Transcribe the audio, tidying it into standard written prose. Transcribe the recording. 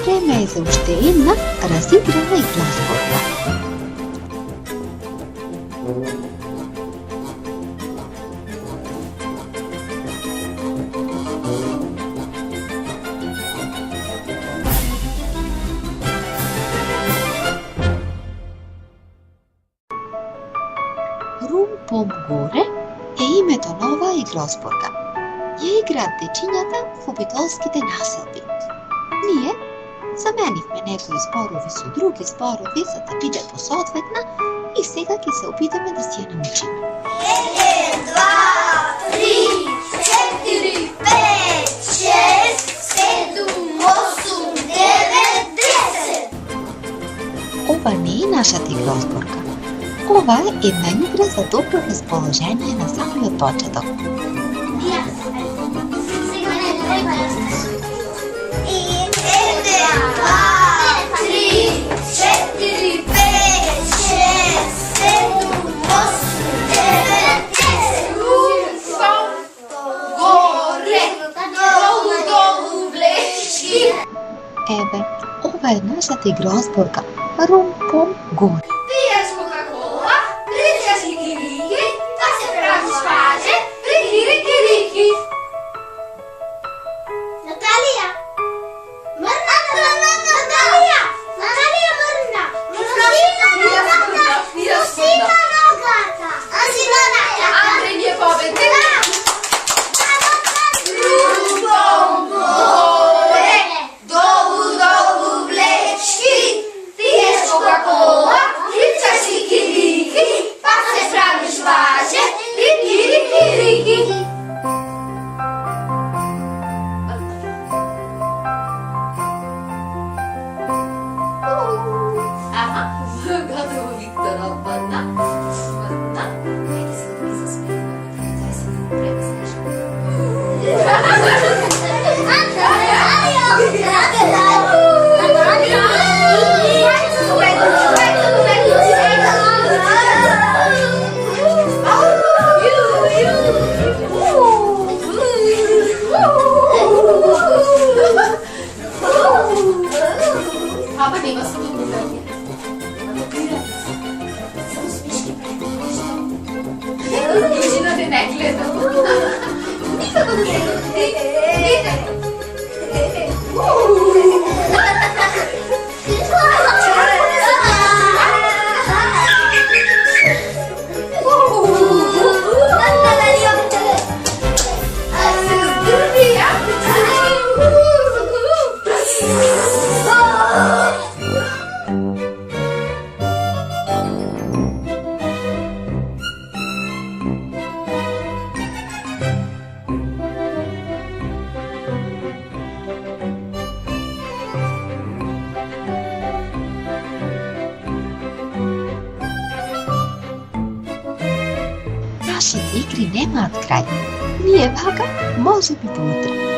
Vreme je za oще една разиграна игра-сборка. Рум-пом горе е името на оваа игра-сборка. Ја играат дечињата во битолските населби. Ние заменивме некои зборови со други зборови за да биде посоодветна и сега ќе се опитаме да си ја научиме. 1, 2, 3, 4, 5, 6, 7, 8, 9, 10. Ова не е нашата игра-сборка. Ова е една игра за добро расположение на самиот почеток. Сега не треба да сте суи. 1, 2, 3, 4, 5, 6, 7, 8, 9, 10. Рум-пом горе, долу, долу влечки. Еве, ова е нашата игра-сборка. Рум-пом горе. Пиеш Кока-кола, причаш кики-рики, па се правиш паже, рики-рики-рики. Наталија! Мрна! Наталија! Наталија мрна! Носима ногата! Андре ни е победник! Рум-пом горе, долу, долу влечки, пиеш Кока-кола, причаш кики-рики, па се правиш паже, рики-рики-рики. Загадува Виктор отпадна. Хайде се да ги засмееваме. Дай се да го превезнеш. Папа нема се да говори. Само смешки правиш. Южина те не гледа. Никако да се гледа. Нашите игри немаат крај. Ние вака може би до утре.